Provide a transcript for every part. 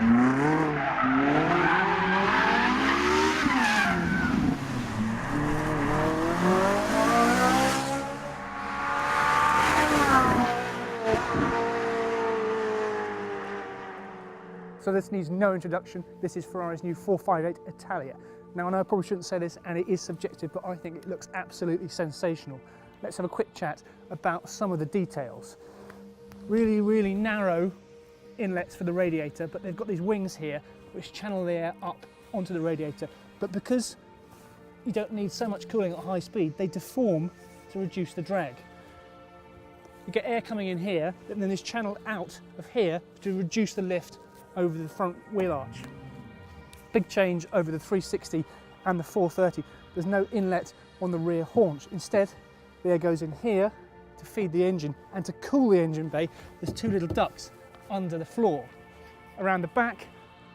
So this needs no introduction. This is Ferrari's new 458 Italia. Now I know I probably shouldn't say this and it is subjective, but I think it looks absolutely sensational. Let's have a quick chat about some of the details. Really, really narrow inlets for the radiator, but they've got these wings here which channel the air up onto the radiator. But because you don't need so much cooling at high speed, they deform to reduce the drag. You get air coming in here, and then it's channeled out of here to reduce the lift over the front wheel arch. Big change over the 360 and the 430. There's no inlet on the rear haunch. Instead, the air goes in here to feed the engine, and to cool the engine bay, there's two little ducts under the floor. Around the back,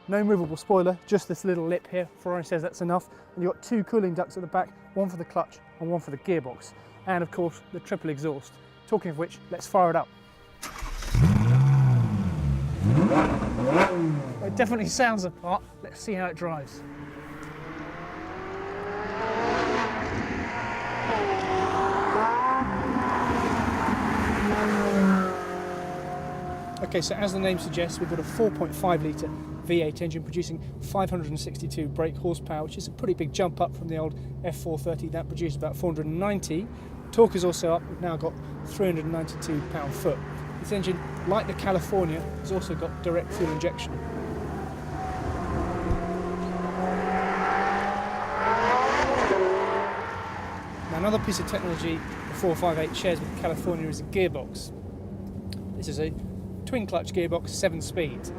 no movable spoiler, just this little lip here. Ferrari says that's enough. And you've got two cooling ducts at the back, one for the clutch and one for the gearbox. And of course, the triple exhaust. Talking of which, let's fire it up. It definitely sounds the part. Let's see how it drives. Okay, so as the name suggests, we've got a 4.5 litre V8 engine producing 562 brake horsepower, which is a pretty big jump up from the old F430 that produced about 490. Torque is also up. We've now got 392 pound-foot. This engine, like the California, has also got direct fuel injection. Now, another piece of technology the 458 shares with the California is a gearbox. This is a twin clutch gearbox, 7-speed.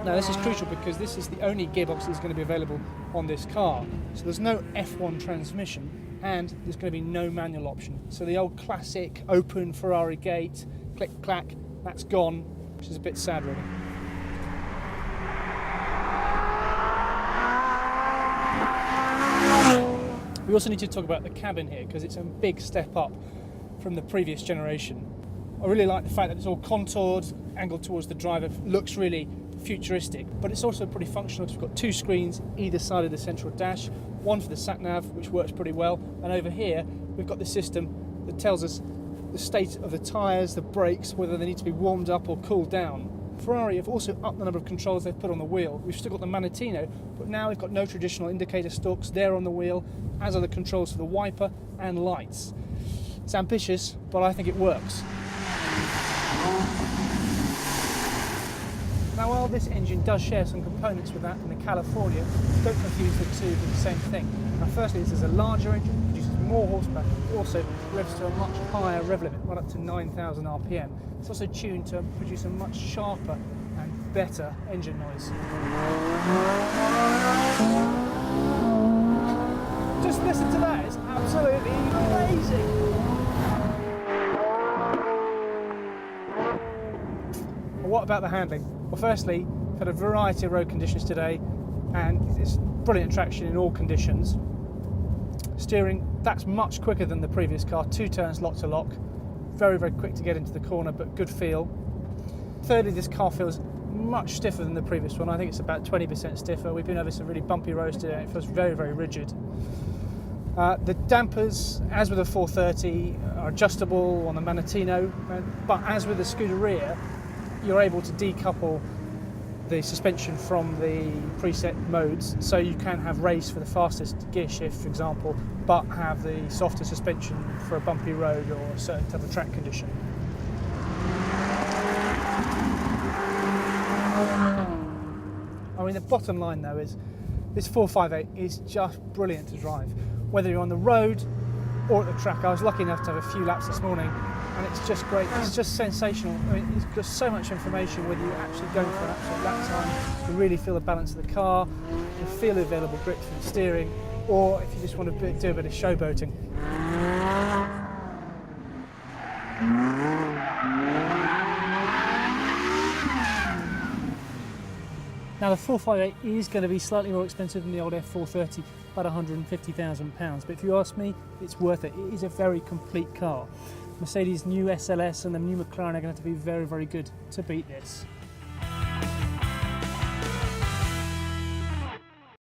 Now this is crucial because this is the only gearbox that's going to be available on this car. So there's no F1 transmission and there's going to be no manual option. So the old classic open Ferrari gate, click clack, that's gone, which is a bit sad really. We also need to talk about the cabin here because it's a big step up from the previous generation. I really like the fact that it's all contoured, angled towards the driver, looks really futuristic, but it's also pretty functional because we've got two screens either side of the central dash, one for the sat-nav, which works pretty well, and over here we've got the system that tells us the state of the tyres, the brakes, whether they need to be warmed up or cooled down. Ferrari have also upped the number of controls they've put on the wheel. We've still got the Manettino, but now we've got no traditional indicator stalks there on the wheel, as are the controls for the wiper and lights. It's ambitious, but I think it works. Now, while this engine does share some components with that in the California, don't confuse the two with the same thing. Now, firstly, this is a larger engine, produces more horsepower, but also revs to a much higher rev limit, right up to 9,000 RPM. It's also tuned to produce a much sharper and better engine noise. Just listen to that, it's absolutely amazing! What about the handling? Well, firstly, we've had a variety of road conditions today and it's brilliant traction in all conditions. Steering, that's much quicker than the previous car, 2 turns lock to lock. Very, very quick to get into the corner, but good feel. Thirdly, this car feels much stiffer than the previous one. I think it's about 20% stiffer. We've been over some really bumpy roads today. It feels very, very rigid. The dampers, as with the 430, are adjustable on the Manettino, but as with the Scuderia, you're able to decouple the suspension from the preset modes, so you can have race for the fastest gear shift, for example, but have the softer suspension for a bumpy road or a certain type of track condition. I mean, the bottom line though is this 458 is just brilliant to drive, whether you're on the road or at the track. I was lucky enough to have a few laps this morning and it's just great, it's just sensational. I mean, it's got so much information whether you're actually going for an absolute lap time, you really feel the balance of the car, you feel the available grip from the steering, or if you just want to do a bit of showboating. Now the 458 is going to be slightly more expensive than the old F430, about £150,000, but if you ask me, it's worth it. It is a very complete car. Mercedes' new SLS and the new McLaren are going to have to be very, very good to beat this.